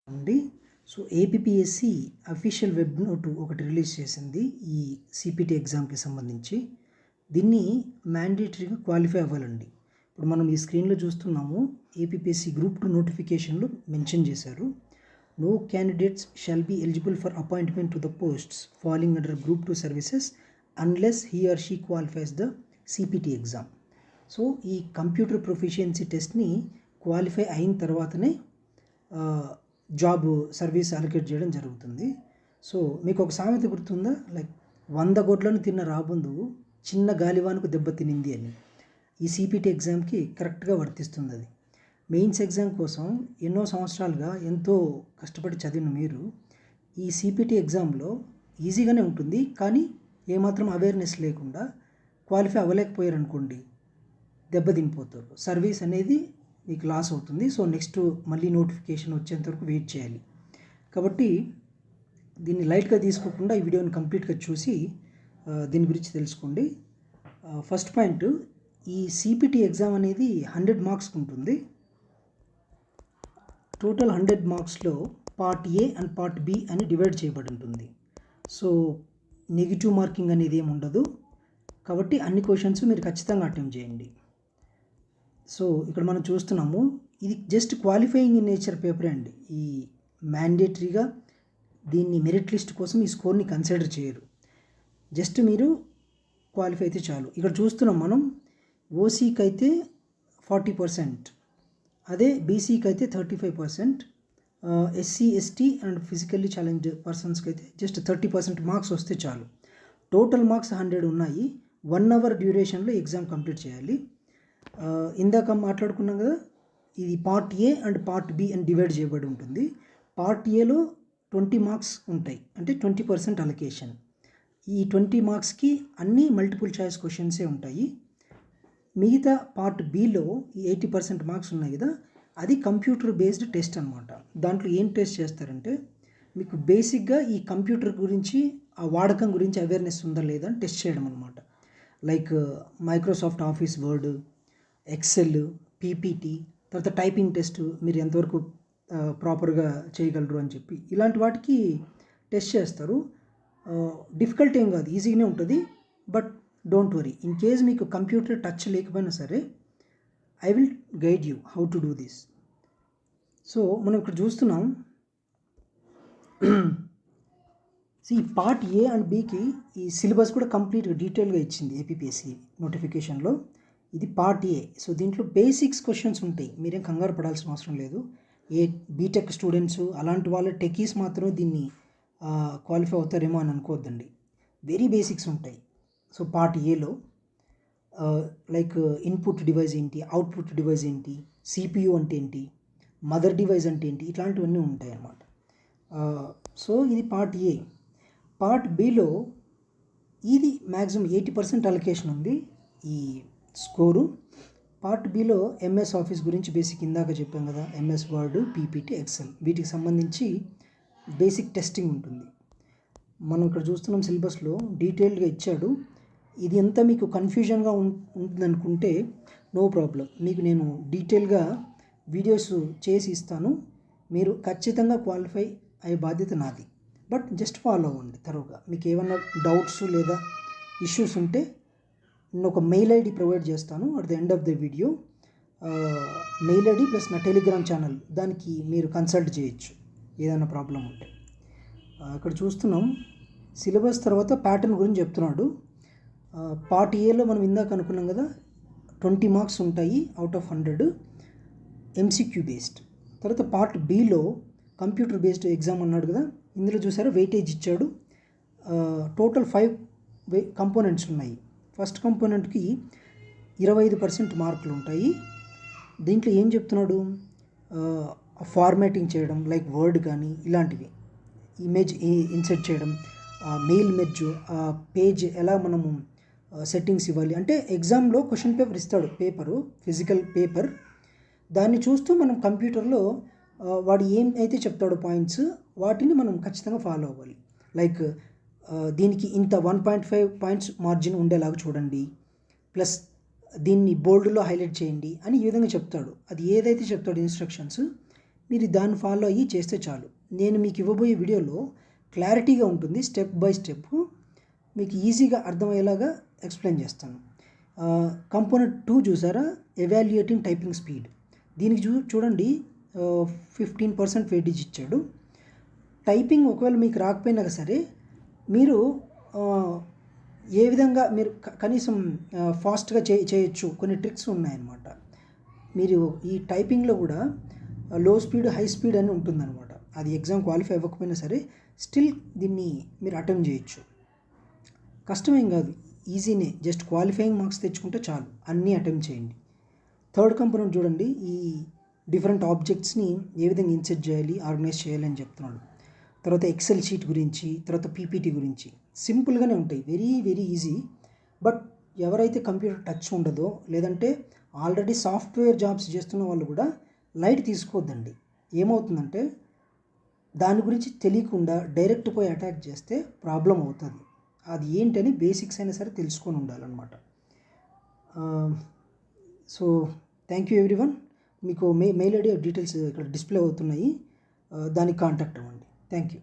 అండి. So, APPSC official web note ఒకటి release చేసింది ఈ సీపీటీ ఎగ్జామ్‌కి సంబంధించి. దీన్ని మ్యాండేటరీగా క్వాలిఫై అవ్వాలండి. ఇప్పుడు మనం ఈ స్క్రీన్‌లో చూస్తున్నాము. ఏపీపీఎస్సీ గ్రూప్ 2 నోటిఫికేషన్‌లో మెన్షన్ చేశారు. No candidates shall be eligible for appointment to the posts falling under group 2 services unless he or she qualifies the CPT exam. So, ఈ కంప్యూటర్ ప్రొఫిషియన్సీ టెస్ట్‌ని క్వాలిఫై అయిన తర్వాతనే జాబ్ సర్వీస్ అలొకేట్ చేయడం జరుగుతుంది. So, మీకు ఒక సామెత గుర్తుందా? లైక్ 100 గొడ్లను తిన్న రాబందు చిన్న గాలివానకు దెబ్బ తినింది అని. ఈ సీపీటీ ఎగ్జామ్‌కి కరెక్ట్‌గా వర్తిస్తుంది అది. మెయిన్స్ ఎగ్జామ్ కోసం ఎన్నో సంవత్సరాలుగా ఎంతో కష్టపడి చదివిన మీరు ఈ సీపీటీ ఎగ్జామ్‌లో ఈజీగానే ఉంటుంది. కానీ ఏమాత్రం అవేర్‌నెస్ లేకుండా క్వాలిఫై అవ్వలేకపోయారనుకోండి, దెబ్బతినిపోతారు. సర్వీస్ అనేది మీకు లాస్ అవుతుంది. సో, నెక్స్ట్ మళ్ళీ నోటిఫికేషన్ వచ్చేంత వరకు వెయిట్ చేయాలి. కాబట్టి దీన్ని లైట్‌గా తీసుకోకుండా ఈ వీడియోని కంప్లీట్‌గా చూసి దీని గురించి తెలుసుకోండి. ఫస్ట్ పాయింట్, ఈ సీపీటీ ఎగ్జామ్ అనేది 100 మార్క్స్‌కి ఉంటుంది. టోటల్ 100 మార్క్స్‌లో part A and part B అని డివైడ్ చేయబడి ఉంటుంది. సో, నెగెటివ్ మార్కింగ్ అనేది ఏమి ఉండదు. కాబట్టి అన్ని క్వశ్చన్స్ మీరు ఖచ్చితంగా అటెంప్ట్ చేయండి. సో, ఇక్కడ మనం చూస్తున్నాము, ఇది జస్ట్ క్వాలిఫైయింగ్ ఇన్ నేచర్ పేపరే అండి. ఈ మ్యాండేటరీగా దీన్ని మెరిట్ లిస్ట్ కోసం ఈ స్కోర్ని కన్సిడర్ చేయరు. జస్ట్ మీరు క్వాలిఫై అయితే చాలు. ఇక్కడ చూస్తున్నాం మనం, ఓసీకి అయితే 40%, అదే బీసీకి అయితే 35%, SC ST and physically challenged పర్సన్స్కి అయితే జస్ట్ 30% మార్క్స్ వస్తే చాలు. టోటల్ మార్క్స్ 100 ఉన్నాయి. 1 అవర్ డ్యూరేషన్లో ఎగ్జామ్ కంప్లీట్ చేయాలి. ఇందాక మాట్లాడుకున్నాం కదా, ఇది part A and part B అని డివైడ్ చేయబడి ఉంటుంది. పార్ట్ ఏలో 20 మార్క్స్ ఉంటాయి, అంటే 20% అలొకేషన్. ఈ 20 మార్క్స్కి అన్ని మల్టిపుల్ చాయిస్ క్వశ్చన్సే ఉంటాయి. మిగతా పార్ట్ బిలో ఈ 80% మార్క్స్ ఉన్నాయి కదా, అది కంప్యూటర్ బేస్డ్ టెస్ట్ అనమాట. దాంట్లో ఏం టెస్ట్ చేస్తారంటే, మీకు బేసిక్గా ఈ కంప్యూటర్ గురించి, ఆ వాడకం గురించి అవేర్నెస్ ఉందా లేదా అని టెస్ట్ చేయడం అనమాట. Like Microsoft Office Word, Excel, PPT, తర్వాత టైపింగ్ టెస్ట్ మీరు ఎంతవరకు ప్రాపర్గా చేయగలరు అని చెప్పి ఇలాంటి వాటికి టెస్ట్ చేస్తారు. డిఫికల్ట్ ఏం కాదు, ఈజీగానే ఉంటుంది. But don't worry, in case మీకు కంప్యూటర్ టచ్ లేకపోయినా సరే I will guide you how to do this. So, మనం ఇక్కడ చూస్తున్నాం, ఈ పార్ట్ ఏ అండ్ బికి ఈ సిలబస్ కూడా కంప్లీట్గా డీటెయిల్గా ఇచ్చింది ఏపీపీఎస్సీ నోటిఫికేషన్లో. ఇది పార్ట్ ఏ. సో, దీంట్లో బేసిక్స్ క్వశ్చన్స్ ఉంటాయి, మీరేం కంగారు పడాల్సిన అవసరం లేదు. బీటెక్ స్టూడెంట్స్ అలాంటి వాళ్ళ టెకీస్ మాత్రమే దీన్ని క్వాలిఫై అవుతారేమో అని అనుకోవద్దండి. వెరీ బేసిక్స్ ఉంటాయి. సో, పార్ట్ ఏలో లైక్ ఇన్పుట్ డివైస్ ఏంటి, అవుట్పుట్ డివైస్ ఏంటి, సిపియు అంటే ఏంటి, మదర్ డివైస్ అంటే ఏంటి, ఇట్లాంటివన్నీ ఉంటాయి అన్నమాట. సో, ఇది పార్ట్ ఏ. పార్ట్ బిలో ఇది మ్యాక్సిమం 80% అలొకేషన్ ఉంది ఈ score. Part below MS office గురించి బేసిక్ ఇందాక చెప్పాం కదా, ఎంఎస్ వర్డ్, పీపీటీ, ఎక్సెల్, వీటికి సంబంధించి బేసిక్ టెస్టింగ్ ఉంటుంది. మనం ఇక్కడ చూస్తున్నాం, సిలబస్లో డీటెయిల్డ్గా ఇచ్చాడు. ఇది అంతా మీకు కన్ఫ్యూజన్గా ఉంటుందనుకుంటే నో ప్రాబ్లం, మీకు నేను డీటెయిల్గా వీడియోస్ చేసి ఇస్తాను. మీరు ఖచ్చితంగా క్వాలిఫై అయ్యే బాధ్యత నాది. బట్ జస్ట్ ఫాలో అవ్వండి తరువుగా. మీకు ఏమన్నా డౌట్స్ లేదా ఇష్యూస్ ఉంటే నేను ఒక మెయిల్ ఐడి ప్రొవైడ్ చేస్తాను at the end of the video. Mail ID plus నా టెలిగ్రామ్ ఛానల్, దానికి మీరు కన్సల్ట్ చేయొచ్చు ఏదైనా ప్రాబ్లం ఉంటే. ఇక్కడ చూస్తున్నాం, సిలబస్ తర్వాత ప్యాటర్న్ గురించి చెప్తున్నాడు. పార్ట్ ఏలో మనం ఇందాక అనుకున్నాం కదా, 20 మార్క్స్ ఉంటాయి అవుట్ ఆఫ్ 100 ఎంసీక్యూ బేస్డ్. తర్వాత part below computer based exam అన్నాడు కదా, ఇందులో చూసారా వెయిటేజ్ ఇచ్చాడు. టోటల్ 5 కంపోనెంట్స్ ఉన్నాయి. ఫస్ట్ కంపోనెంట్కి 25% మార్కులు ఉంటాయి. దీంట్లో ఏం చెప్తున్నాడు, ఫార్మాటింగ్ చేయడం లైక్ వర్డ్ కానీ ఇలాంటివి, ఇమేజ్ ఇన్సర్ట్ చేయడం, మెయిల్ మెర్జ్, పేజ్ ఎలా మనము సెట్టింగ్స్ ఇవ్వాలి. అంటే ఎగ్జామ్లో క్వశ్చన్ పేపర్ ఇస్తాడు, పేపరు, ఫిజికల్ పేపర్. దాన్ని చూస్తూ మనం కంప్యూటర్లో వాడు ఏం అయితే చెప్తాడో పాయింట్స్, వాటిని మనం ఖచ్చితంగా ఫాలో అవ్వాలి. లైక్ దీనికి ఇంత 1.5 పాయింట్స్ మార్జిన్ ఉండేలాగా చూడండి, ప్లస్ దీన్ని బోల్డ్లో హైలైట్ చేయండి అని ఈ విధంగా చెప్తాడు. అది ఏదైతే చెప్తాడో ఇన్స్ట్రక్షన్స్ మీరు దాన్ని ఫాలో అయ్యి చేస్తే చాలు. నేను మీకు ఇవ్వబోయే వీడియోలో క్లారిటీగా ఉంటుంది, స్టెప్ బై స్టెప్ మీకు ఈజీగా అర్థమయ్యేలాగా ఎక్స్ప్లెయిన్ చేస్తాను. కంపోనెంట్ 2 చూసారా, ఎవాల్యుయేటింగ్ టైపింగ్ స్పీడ్. దీనికి చూడండి 15% వెయిటేజ్ ఇచ్చాడు. టైపింగ్ ఒకవేళ మీకు రాకపోయినా సరే మీరు ఏ విధంగా మీరు కనీసం ఫాస్ట్గా చేయొచ్చు, కొన్ని ట్రిక్స్ ఉన్నాయన్నమాట. మీరు ఈ టైపింగ్లో కూడా లో స్పీడ్ హై స్పీడ్ అని ఉంటుందన్నమాట. అది ఎగ్జామ్ క్వాలిఫై అవ్వకపోయినా సరే స్టిల్ దీన్ని మీరు అటెంప్ట్ చేయొచ్చు. కష్టమేం కాదు, ఈజీనే. జస్ట్ క్వాలిఫైయింగ్ మార్క్స్ తెచ్చుకుంటే చాలు, అన్నీ అటెంప్ట్ చేయండి. థర్డ్ కంపోనెంట్ చూడండి, ఈ డిఫరెంట్ ఆబ్జెక్ట్స్ని ఏ విధంగా ఇన్సెర్ట్ చేయాలి, ఆర్గనైజ్ చేయాలి అని చెప్తున్నాడు. తర్వాత ఎక్సెల్ షీట్ గురించి, తర్వాత పీపీటీ గురించి సింపుల్గానే ఉంటాయి, వెరీ వెరీ ఈజీ. బట్ ఎవరైతే కంప్యూటర్ టచ్ ఉండదో, లేదంటే ఆల్రెడీ సాఫ్ట్వేర్ జాబ్స్ చేస్తున్న వాళ్ళు కూడా లైట్ తీసుకోవద్దండి. ఏమవుతుందంటే దాని గురించి తెలియకుండా డైరెక్ట్ పోయి అటాక్ చేస్తే ప్రాబ్లం అవుతుంది. అది ఏంటని బేసిక్స్ అయినా సరే తెలుసుకొని ఉండాలన్నమాట. So thank you everyone. మీకు మెయిల్ ఐడి డీటెయిల్స్ ఇక్కడ డిస్ప్లే అవుతున్నాయి, దానికి కాంటాక్ట్ అవ్వండి. Thank you.